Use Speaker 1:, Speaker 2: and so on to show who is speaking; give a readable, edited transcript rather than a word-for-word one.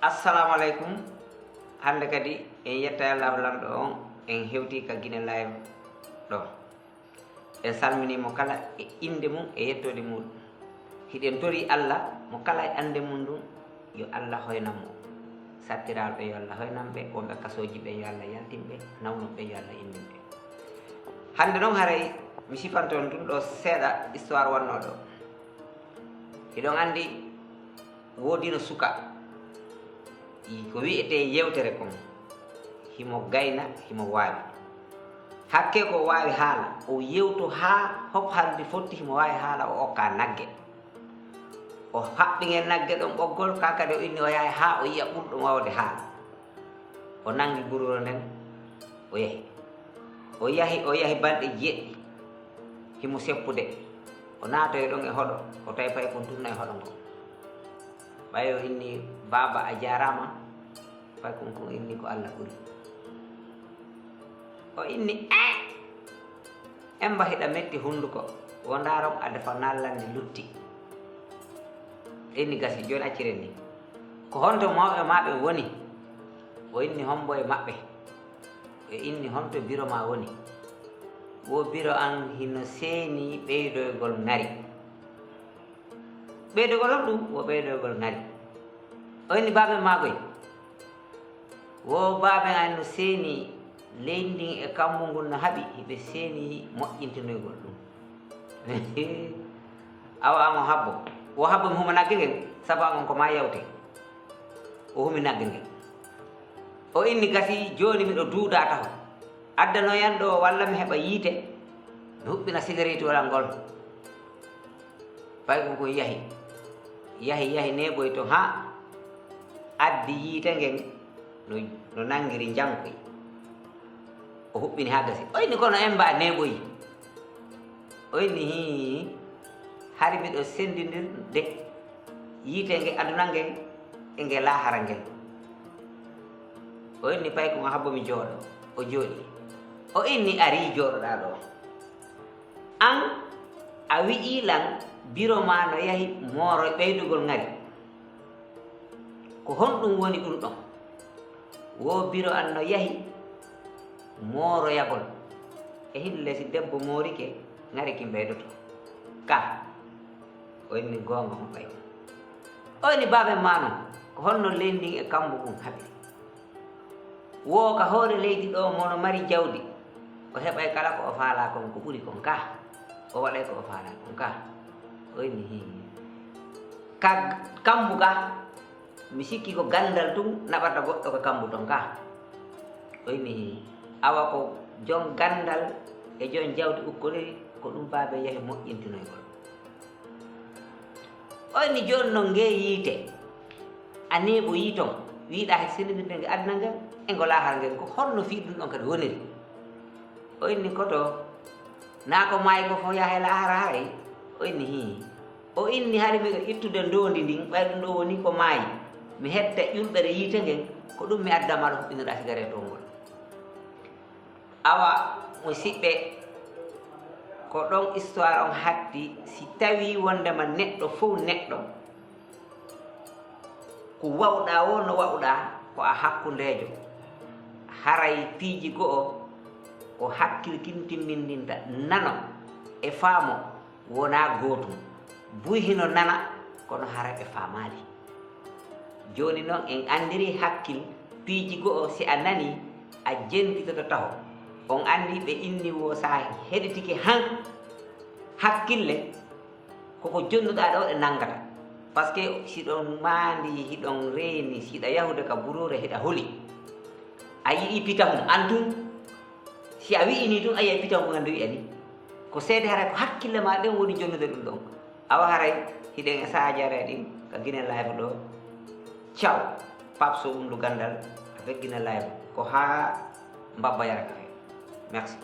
Speaker 1: assalamu alaikum. Hande kadi en yetta Allah lamɗo on en hewti ka Guinée live ɗo. En salminimo kala e inde mum e yettode muɗum. Hiɗen tori Allah mo kala e ande mum ɗum yo Allah hoynam mo. Sattiraɓe yo Allah hoynamɓe, wonɓe kasoji ɓe yo Allah yaltinɓe, nawnuɓe yo Allah indinɓe. Hande noon haray mi sifanto on ɗum ɗo seeɗa histoire wannoɗo. Hiɗon andi wodino suka ko wiyete yewtere kon himo gayna himo waawi hakke ko waawi haala o yewto ha hop halde fotti himo waawi haala o okka nagge o haɓɓingen nagge ɗon ɓoggol kakade o inni o yahay ha o yiya ɓurɗo wawde haala o nangi gururo nden o yahi o yahi balɗe jeɗɗi himo seppude o naatoy ɗon e hoɗo o tawi pay kon tunna e hoɗo ngo ɓay o inni baba a jarama fay kon inni ko Allah ɓuri o inni en mbahiɗa metti hunduko wo ndarom a defa nallande lutti inni gasi joni acciren ni ko honto mawɓe maɓe woni o inni hombo e maɓɓe o inni honto biro ma woni wo biro an hino seeni ɓeydoygol ngari ɓeydogol on ɗum wo ɓeydoygol ngari o inni baɓe magoy wo baɓe an no seeni leydi e kammu ngol no haaɓi hiɓe seeni moƴƴintinoygol ɗum awa an o habbo o habbo mi huma nagge ngel sabu an on ko ma yawte o humi nagge ngel o inni gasi joni miɗo duuɗa taho addanoyan ɗo walla mi heɓa yiite mi huɓɓina cigarette wala ngol fay ko yahi neɓoy to ha addi yiite ngel no nangiri jankoy o huɓɓini ha gasi o inni kono en mba neɓoyi o inni hi hari miɗo sendidirde yiite nge aduna ngel e nge lahara ngel o inni pay ko habbo mi jooɗo o jooɗi o inni ari jooɗoɗa ɗo an a wi'ilan biro ma no yahi mooro ɓeydugol ngari ko honɗum woni ɗum ɗon wo biro an no yahi mooroyagol e hille si debbo moorike ngari ki ɓeydoto ka o inni gonga mo ɓay o inni baɓe ma non ko honno leydi e kambo mum haaɓi wo ka hoore leydi ɗo mono mari jawdi o heɓay kala ko o faala kon ko ɓuri kon ka o waɗay ko o faala kon ka o inni hi ka kambu ka mi sikki ko gandal tum naɓata goɗɗo ko kambu ton ka o inni awa ko jon gandal e jon jawdi ukkoleri ko ɗum baabe yahi moƴƴintinoygol o inni joni noon nge yiite a neeɓo yiiton wiiɗa he sendidirde nge aduna ngel e ngo lahar ngel ko honno fi ɗum ɗon kadi woniri o inni koto naa ko maayi ko fof yaha e lahara haray o inni hi o inni hari miɗo ittude ndondi ndin ɓay ɗum ɗo woni ko maayi mi hetta ƴulɓere yiite ngel ko ɗum mi addamaɗo huɓɓinira cigarette o ngol awa musidɓe ko ɗon histoire on hatti si tawi wondema neɗɗo fof neɗɗo ko wawɗa wo no wawɗa ko a hakkundejo haray piiji go'o ko hakkil kintimmindinta nano e faamo wona gootum buy hino nana kono hara ɓe faamali joni noon en andiri hakkil piiji go'o si a nani a jentitoto taho on andi ɓe inni wo sa heɗitike han hakkille koko jonnuɗa ɗo ɗe nangata par ce que siɗon maandi hiɗon reeni siɗa yahude ka burure hiɗa holi a yiɗi pitahum antum si a wi'ini ɗum a yiyay pitahum gandu wi'ani ko seede haray ko hakkille ma ɗen woni jonnude ɗum ɗon awa haray hiɗen e sajare ɗin ka Guinée live ɗo ciao Pape Sow Undu Gandal avec Guinée live ko ha mbabba yara kafe merci